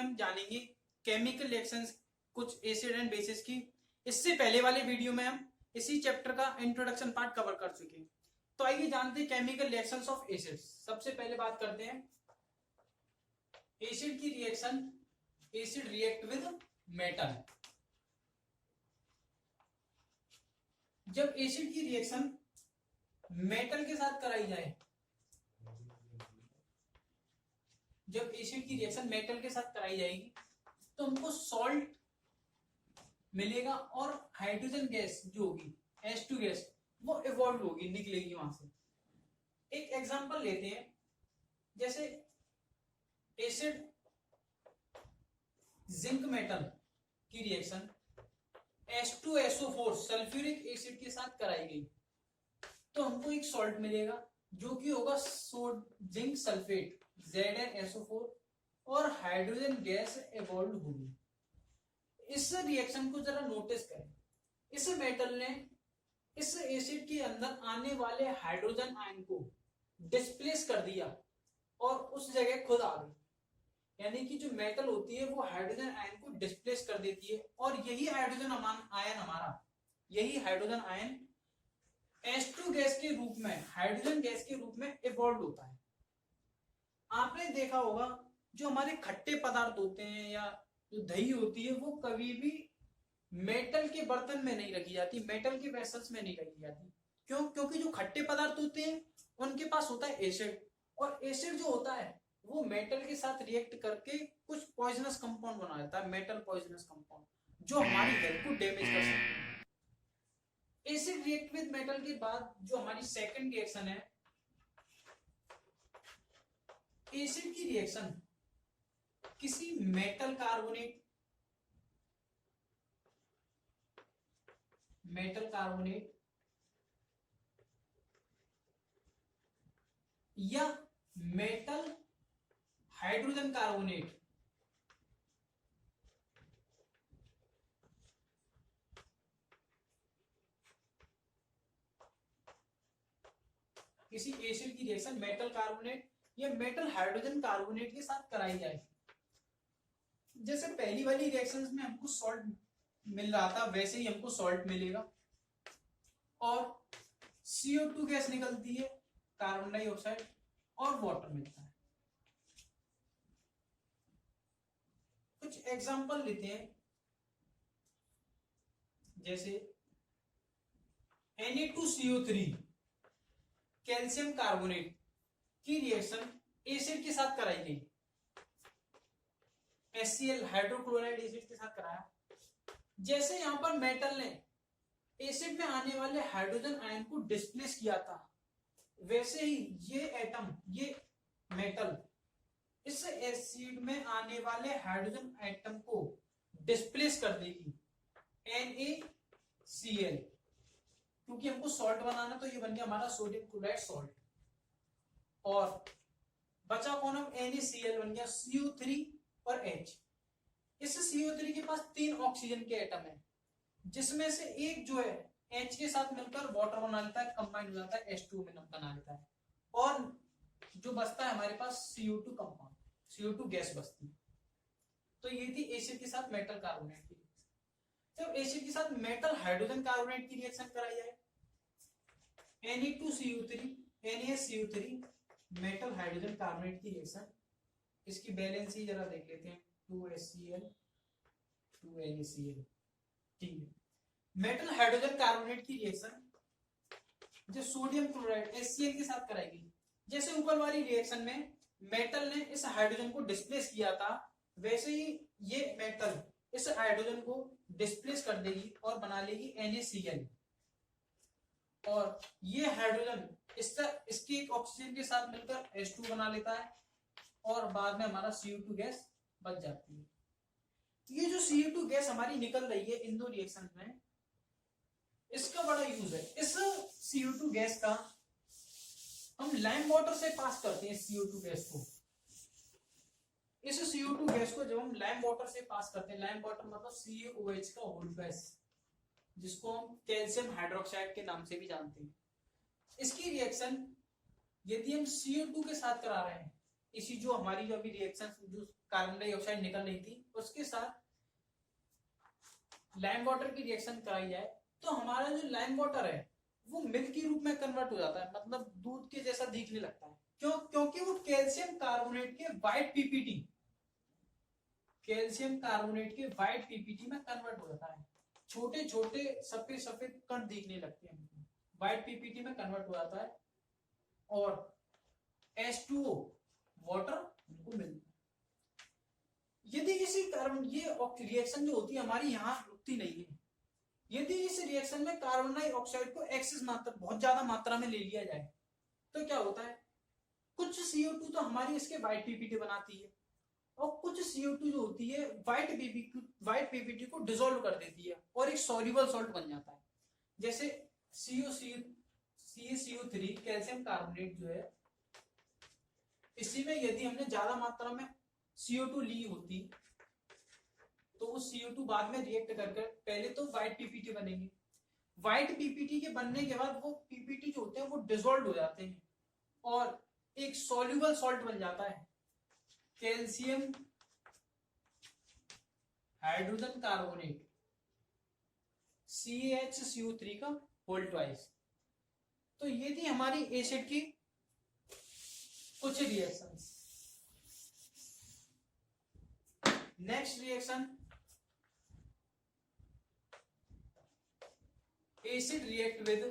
हम जानेंगे chemical reactions कुछ एसिड एंड बेसिस की। इससे पहले वाले वीडियो में हम इसी चैप्टर का इंट्रोडक्शन पार्ट कवर कर चुके हैं। तो आइए जानते हैं केमिकल रिएक्शंस ऑफ एसिड्स। सबसे पहले बात करते हैं एसिड की reaction. Acid react with metal. जब एसिड की रिएक्शन मेटल के साथ कराई जाए, जब एसिड की रिएक्शन मेटल के साथ कराई जाएगी तो हमको सॉल्ट मिलेगा और हाइड्रोजन गैस जो होगी H2 गैस वो इवॉल्व होगी, निकलेगी वहां से। एक एग्जांपल लेते हैं, जैसे एसिड जिंक मेटल की रिएक्शन H2SO4 सल्फ्यूरिक एसिड के साथ कराई गई तो हमको एक सॉल्ट मिलेगा जो कि होगा जिंक सल्फेट ZnSO4 और हाइड्रोजन गैस इवॉल्व होगी। इस रिएक्शन को जरा नोटिस करें। इस मेटल ने इस एसिड के अंदर आने वाले हाइड्रोजन आयन को डिस्प्लेस कर दिया और उस जगह खुद आ गई। यानी कि जो मेटल होती है वो हाइड्रोजन आयन को डिस्प्लेस कर देती है और यही हाइड्रोजन आयन हमारा, यही हाइड्रोजन आयन H2 गैस के रूप में, हाइड्रोजन गैस के रूप में इवॉल्व होता है। आपने देखा होगा जो हमारे खट्टे पदार्थ होते हैं या जो दही होती है वो कभी भी मेटल के बर्तन में नहीं रखी जाती, मेटल के वेसल्स में नहीं रखी जाती। क्यों? क्योंकि जो खट्टे पदार्थ होते हैं उनके पास होता है एसिड, और एसिड जो होता है वो मेटल के साथ रिएक्ट करके कुछ पॉइजनस कंपाउंड बना देता है, मेटल पॉइजनस कंपाउंड जो हमारी हेल्थ को डैमेज कर सकते हैं। एसिड रिएक्ट विद मेटल के बाद जो हमारी सेकंड रिएक्शन है, एसिड की रिएक्शन किसी मेटल कार्बोनेट या मेटल हाइड्रोजन कार्बोनेट किसी एसिड की रिएक्शन मेटल कार्बोनेट या मेटल हाइड्रोजन कार्बोनेट के साथ कराई जाए। जैसे पहली वाली रिएक्शंस में हमको सॉल्ट मिल रहा था वैसे ही हमको सॉल्ट मिलेगा और CO2 गैस निकलती है, कार्बन डाइऑक्साइड और वाटर मिलता है। कुछ एग्जांपल लेते हैं, जैसे Na2CO3 कैल्शियम कार्बोनेट की रिएक्शन एसिड के साथ कराई गई, HCl हाइड्रोक्लोराइड एसिड के साथ कराया। जैसे यहां पर मेटल ने एसिड में आने वाले हाइड्रोजन आयन को डिस्प्लेस किया था, वैसे ही ये एटम, ये मेटल इस एसिड में आने वाले हाइड्रोजन एटम को डिस्प्लेस कर देगी, NaCl। क्योंकि हमको सॉल्ट बनाना तो ये बन गया हमारा सोडियम क्लोराइड सॉल्ट, और बचा कौन है? NaCl बन गया, CO3 और H। इस CO3 के पास 3 ऑक्सीजन के एटम है, जिसमें से एक जो है H के साथ मिलकर वाटर बना लेता है, कंबाइन हो जाता है, H2 में बना लेता है, और जो बचता है हमारे पास CO2 कंपाउंड, CO2 गैस बचती है। तो ये थी एसिड के साथ मेटल कार्बोनेट की। जब एसिड के साथ मेटल हाइड्रोजन कार्बोनेट की रिएक्शन कराई जाए, Na2CO3 NaCO3 metal hydrogen carbonate की रिएक्शन, इसकी बैलेंस ही जरा देख लेते हैं, 2HCl 2NaCl। ठीक है, मेटल हाइड्रोजन कार्बोनेट की रिएक्शन जो सोडियम क्लोराइड HCl के साथ कराई गई। जैसे ऊपर वाली रिएक्शन में मेटल ने इस हाइड्रोजन को डिस्प्लेस किया था, वैसे ही ये मेटल इस हाइड्रोजन को डिस्प्लेस कर देगी और बना लेगी NaCl, और ये हाइड्रोजन इसके एक ऑक्सीजन के साथ मिलकर H2 बना लेता है, और बाद में हमारा CO2 गैस बच जाती है। ये जो CO2 गैस हमारी निकल रही है इन दो रिएक्शन में, इसका बड़ा यूज है। इस CO2 गैस का हम लाइम वाटर से पास करते हैं CO2 गैस को। इस CO2 गैस को जब हम लाइम वाटर से पास करते हैं, लाइम वाटर मतलब CaOH का होल गैस, जिसको हम कैल्शियम हाइड्रोक्साइड के नाम से भी जानते हैं। इसकी रिएक्शन यदि हम CO2 के साथ करा रहे हैं इसी जो हमारी जो अभी रिएक्शन जो कार्बन डाइऑक्साइड निकल रही थी उसके साथ लाइम वाटर की रिएक्शन कराई जाए तो हमारा जो लाइम वाटर है वो मिल्क के रूप में कन्वर्ट हो जाता है, मतलब दूध के जैसा दिखने लगता है। क्यों? क्योंकि वो कैल्शियम कार्बोनेट के व्हाइट पीपीटी, कैल्शियम कार्बोनेट के व्हाइट पीपीटी में कन्वर्ट हो जाता है। छोटे छोटे सफेद सफेद कण दिखने लगते हैं, व्हाइट पीपीटी में कन्वर्ट हो जाता है और H2O वाटर हमको मिलता है। यदि इसी कार्बन ये रिएक्शन जो होती है हमारी यहाँ रुकती नहीं है, यदि इस रिएक्शन में कार्बन डाइऑक्साइड को एक्सेस मात्रा बहुत ज्यादा मात्रा में ले लिया जाए तो क्या होता है, कुछ CO2 तो हमारी इसके व्हाइट पीपीटी बनाती है और कुछ CO2 जो होती है व्हाइट पीपीटी को डिसॉल्व कर देती है और एक सॉल्युबल सॉल्ट बन जाता है। जैसे CaCO3 कैल्शियम कार्बोनेट जो है, इसी में यदि हमने ज्यादा मात्रा में CO2 ली होती तो वो CO2 बाद में रिएक्ट कर पहले तो व्हाइट पीपीटी बनेंगे, व्हाइट पीपीटी के बनने के बाद वो पीपीटी जो होते हैं वो डिसॉल्व हो जाते हैं और एक सॉल्युबल सॉल्ट बन जाता है, कैल्शियम हाइड्रोजन कार्बोनेट CaHCO3 का होल ट्वाइस। तो ये थी हमारी एसिड की कुछ reactions. Next reaction, acid react with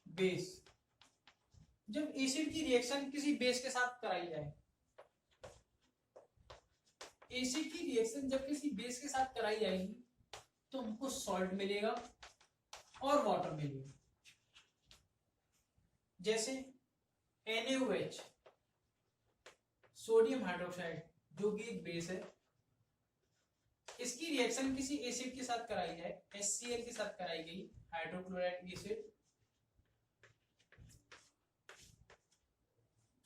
base. जब एसिड की रिएक्शन किसी बेस के साथ कराई जाए, एसिड की रिएक्शन जब किसी बेस के साथ कराई जाएगी तो हमको सॉल्ट मिलेगा और वाटर मिलेगा। जैसे NaOH सोडियम हाइड्रोक्साइड जो कि एक बेस है, इसकी रिएक्शन किसी एसिड के साथ कराई जाए, HCl के साथ कराई गई हाइड्रोक्लोराइड एसिड,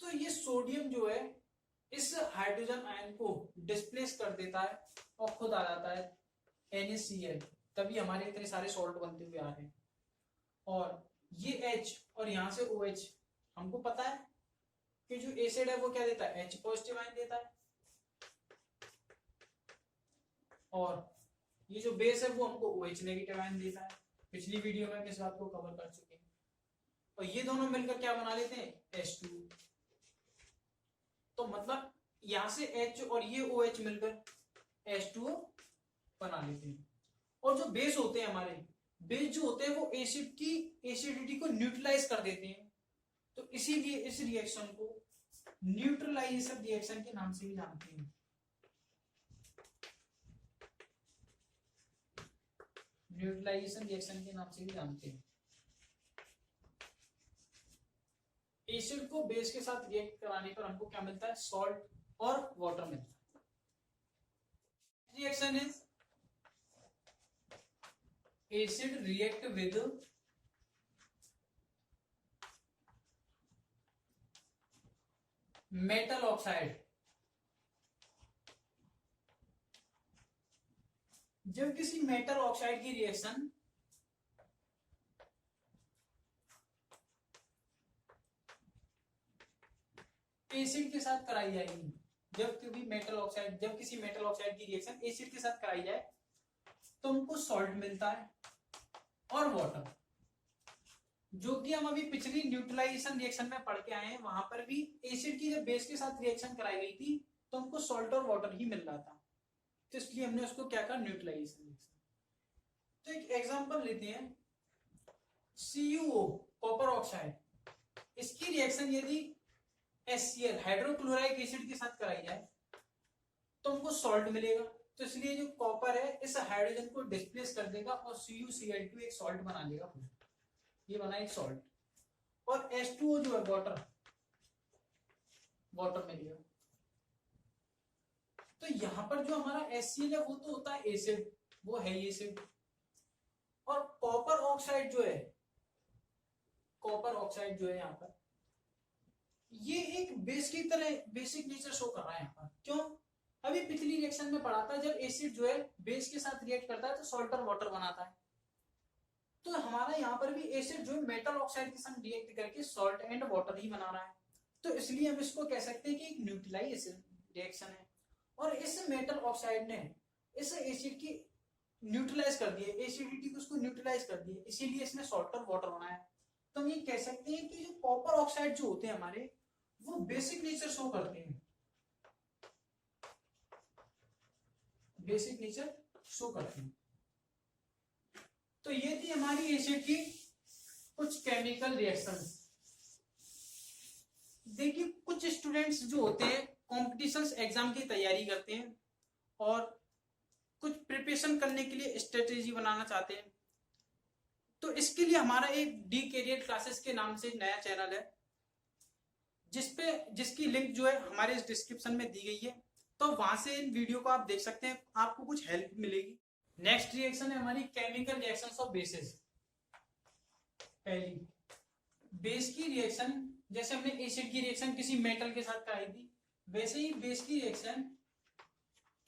तो ये सोडियम जो है इस हाइड्रोजन आयन को डिस्प्लेस कर देता है और खुद आ जाता है NaCl, तभी हमारे इतने सारे सॉल्ट बनते हुए आ रहे हैं। और ये H और यहां से OH, हमको पता है कि जो एसिड है वो क्या देता है, H पॉजिटिव आयन देता है और ये जो बेस है वो हमको OH नेगेटिव आयन देता है। पिछली वीडियो में इस बात को कवर कर चुके हैं। और ये दोनों मिलकर क्या बना लेते हैं, H2। तो मतलब यहां से H और ये OH मिलकर H2O बना लेते हैं। और जो बेस होते हैं हमारे, बेस जो होते हैं वो एसिड की एसिडिटी को न्यूट्रलाइज कर देते हैं, तो इसीलिए इस रिएक्शन को न्यूट्रलाइजेशन रिएक्शन के नाम से भी जानते हैं। न्यूट्रलाइजेशन रिएक्शन के नाम से भी जानते हैं। एसिड को बेस के साथ रिएक्ट कराने पर हमको क्या मिलता है, सॉल्ट और वाटर मिलता है। Reaction is acid react with metal oxide. जब किसी मेटल ऑक्साइड की रिएक्शन एसिड के साथ कराई जाएगी, जब किसी मेटल ऑक्साइड की रिएक्शन एसिड के साथ कराई जाए तो हमको सॉल्ट मिलता है और वाटर, जो कि हम अभी पिछली न्यूट्रलाइजेशन रिएक्शन में पढ़ के आए हैं। वहां पर भी एसिड की जब बेस के साथ रिएक्शन कराई गई थी तो हमको सॉल्ट और वाटर ही मिल रहा था, तो इसलिए हमने उसको क्या कहा, न्यूट्रलाइजेशन रिएक्शन। तो एक एग्जांपल लेते हैं, CuO कॉपर ऑक्साइड, इसकी रिएक्शन यदि HCl हाइड्रोक्लोराइक एसिड के साथ कराई जाए तो हमको सॉल्ट मिलेगा, तो इसलिए जो कॉपर है इस हाइड्रोजन को डिस्प्लेस कर देगा और CuCl2 एक सॉल्ट बना लेगा, ये बना एक सॉल्ट। और H2O जो है वाटर मिलेगा। तो यहां पर जो हमारा HCl है वो तो होता है एसिड, वो है एसिड। और कॉपर ऑक्साइड जो है यहाँ पर ये एक बेस की तरह बेसिक नेचर शो कर रहा है यहाँ पर। क्यों? अभी पिछली रिएक्शन में पढ़ा था, जब एसिड जो है बेस के साथ रिएक्ट करता है तो सॉल्ट और वाटर बनाता है, तो हमारा यहाँ पर भी एसिड जो है मेटल ऑक्साइड के साथ रिएक्ट करके सॉल्ट एंड वाटर ही बना रहा है, तो इसलिए हम इसको कह सकते हैं कि एक न्यूट्रलाइजेशन रिएक्शन है। और इस मेटल ऑक्साइड ने इस एसिड की न्यूट्रलाइज कर दिया, एसिडिटी को उसको न्यूट्रलाइज कर दिया, इसीलिए इसने सॉल्ट और वाटर बनाया। तो हम ये कह सकते हैं कि जो कॉपर ऑक्साइड जो होते हैं हमारे, वो बेसिक नेचर शो करते हैं, बेसिक नेचर शो करते हैं। तो ये थी हमारी एसिड की कुछ केमिकल रिएक्शंस। देखिए कुछ स्टूडेंट्स जो होते हैं कॉम्पिटिशन्स एग्जाम की तैयारी करते हैं और कुछ प्रिपरेशन करने के लिए स्ट्रेटेजी बनाना चाहते हैं, तो इसके लिए हमारा एक डी कैरियर क्लासेस के नाम से नया चैनल है, जिसकी लिंक जो है हमारे इस डिस्क्रिप्शन में दी गई है, तो वहां से इन वीडियो को आप देख सकते हैं, आपको कुछ हेल्प मिलेगी। नेक्स्ट रिएक्शन है हमारी केमिकल रिएक्शंस ऑफ बेसेस। पहली बेस की रिएक्शन, जैसे हमने एसिड की रिएक्शन किसी मेटल के साथ कराई थी, वैसे ही बेस की रिएक्शन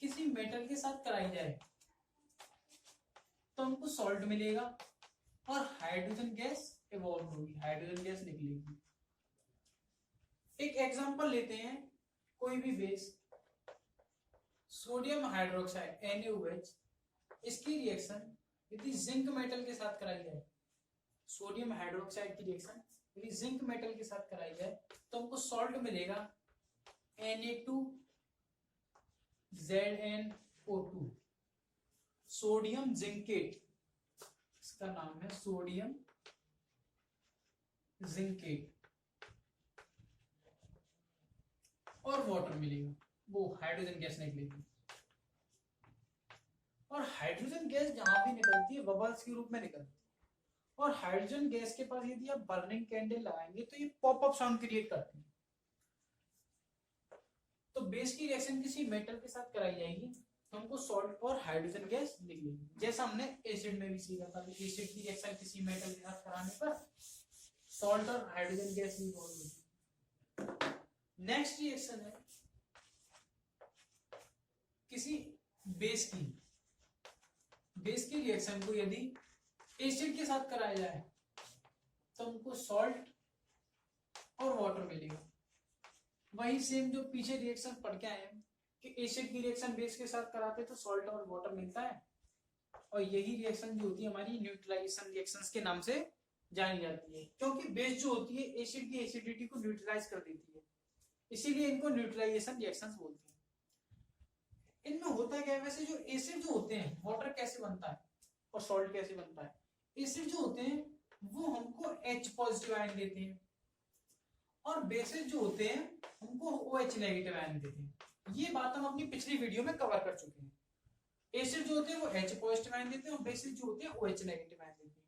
किसी मेटल के साथ कराई जाए तो हमको सॉल्ट मिलेगा और हाइड्रोजन गैस इवॉल्व होगी, हाइड्रोजन गैस निकलेगी। एक एग्जांपल लेते हैं, कोई भी बेस सोडियम हाइड्रोक्साइड NaOH, इसकी रिएक्शन यदि जिंक मेटल के साथ कराई जाए, सोडियम हाइड्रोक्साइड की रिएक्शन यदि जिंक मेटल के साथ कराई जाए तो हमको सॉल्ट मिलेगा Na2ZnO2, सोडियम जिंकेट, इसका नाम है सोडियम जिंकेट, और वाटर मिलेगा, वो हाइड्रोजन गैस निकलेगी। और हाइड्रोजन गैस जहां भी निकलती है बबल्स के रूप में निकलती है, और हाइड्रोजन गैस के पास यदि आप बर्निंग कैंडल लगाएंगे तो ये पॉपअप साउंड क्रिएट करती है। तो बेस की रिएक्शन किसी मेटल के साथ कराई जाएगी तो हमको सॉल्ट और हाइड्रोजन गैस निकलेगी, जैसा हमने एसिड में भी सीखा था, एसिड की रिएक्शन किसी मेटल के साथ कराने पर सॉल्ट और हाइड्रोजन गैस निकलेगी। नेक्स्ट रिएक्शन है किसी बेस की रिएक्शन को यदि एसिड के साथ कराया जाए तो हमको सॉल्ट और वाटर मिलेगा। वही सेम जो पीछे रिएक्शन पढ़ के आए हैं कि एसिड की रिएक्शन बेस के साथ कराते तो सॉल्ट और वाटर मिलता है, और यही रिएक्शन जो होती है हमारी न्यूट्रलाइजेशन रिएक्शंस के नाम से जानी जाती है, क्योंकि बेस जो होती है एसिड की एसिडिटी को न्यूट्रलाइज कर देती है, इसीलिए इनको न्यूट्रलाइजेशन रिएक्शंस बोलते हैं। इनमें होता क्या है, वैसे जो एसिड जो होते हैं, वाटर कैसे बनता है और सॉल्ट कैसे बनता है, एसिड जो होते हैं वो हमको H पॉजिटिव आयन देते हैं, और बेसिस जो होते हैं हमको OH नेगेटिव आयन देते हैं। ये बात हम अपनी पिछली वीडियो में कवर कर चुके हैं। एसिड जो होते हैं वो H पॉजिटिव आयन देते हैं, और बेसिस जो होते हैं OH नेगेटिव आयन देते हैं।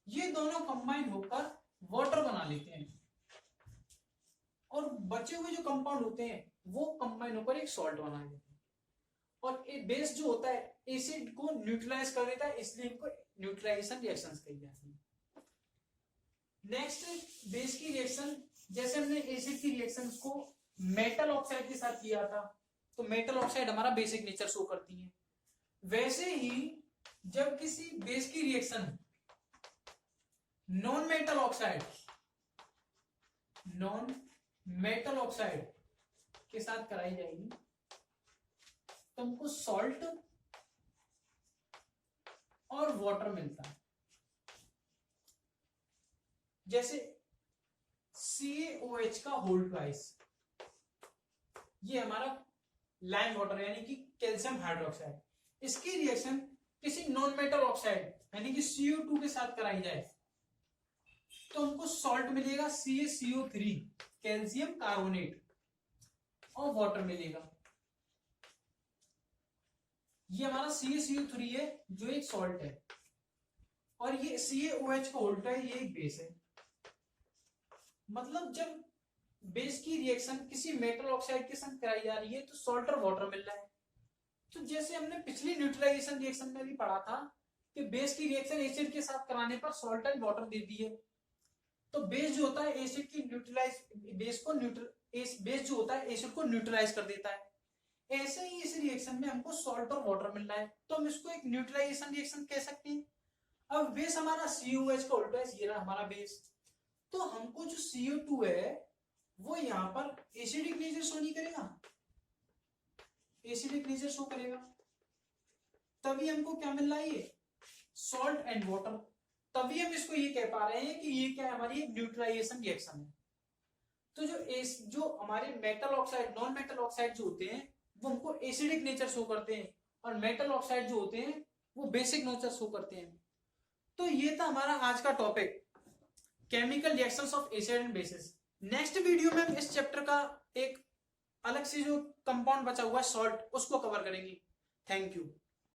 ये दोनों कंबाइन होकर वाटर बना लेते हैं, और बचे हुए जो कंपाउंड होते हैं वो कंबाइन होकर एक सॉल्ट बना लेते हैं। और बेस जो होता है एसिड को न्यूट्रलाइज कर देता है, इसलिए इनको न्यूट्रलाइजेशन रिएक्शंस कही जाती है। नेक्स्ट बेस की रिएक्शन, जैसे हमने एसिड की रिएक्शंस को मेटल ऑक्साइड के साथ किया था, तो मेटल ऑक्साइड हमारा बेसिक नेचर शो करती है। वैसे ही जब किसी बेस की रिएक्शन नॉन मेटल ऑक्साइड के साथ कराई जाएगी तो हमको सॉल्ट और वाटर मिलता है, जैसे CaOH का होल ट्वाइस, ये हमारा लाइम वाटर यानी कि कैल्शियम हाइड्रोक्साइड, इसकी रिएक्शन किसी नॉन मेटल ऑक्साइड यानी कि CO2 के साथ कराई जाए तो हमको सॉल्ट मिलेगा CaCO3 कैल्शियम कार्बोनेट, और वाटर मिलेगा। ये हमारा CaCO3 है जो एक सॉल्ट है, और ये CaOH का होल ट्वाइस, ये एक बेस है। मतलब जब बेस की रिएक्शन किसी मेटल ऑक्साइड के साथ कराई जा रही है तो सॉल्ट और वाटर मिल रहा है। तो जैसे हमने पिछली न्यूट्रलाइजेशन रिएक्शन में भी पढ़ा था कि बेस की रिएक्शन एसिड के साथ कराने पर सॉल्ट एंड वाटर दे दी है, तो बेस जो होता है एसिड की बेस जो होता है एसिड को न्यूट्रलाइज कर देता है। ऐसे ही इस रिएक्शन में हमको सॉल्ट और वाटर मिल रहा है, तो हम इसको एक न्यूट्रलाइजेशन रिएक्शन कह सकते हैं। अब बेस हमारा COH का उल्टा है, ये रहा हमारा बेस। तो हमको जो CO2 है वो यहाँ पर एसिडिक नेचर शो नहीं करेगा, एसिडिक नेचर शो करेगा, तभी हमको क्या मिल रहा है, ये सॉल्ट एंड वाटर। तभी हम इसको ये कह पा रहे हैं कि ये क्या है, हमारी एक न्यूट्रलाइजेशन रिएक्शन है। तो जो हमारे metal oxide, non metal oxide जो होते हैं वो हमको एसिडिक नेचर शो करते हैं, और मेटल ऑक्साइड जो होते हैं वो बेसिक नेचर शो करते हैं। तो ये था हमारा आज का topic, chemical reactions of acid and bases. Next video में हम इस चैप्टर का एक अलग से जो कंपाउंड बचा हुआ है सॉल्ट, उसको कवर करेंगे। Thank you.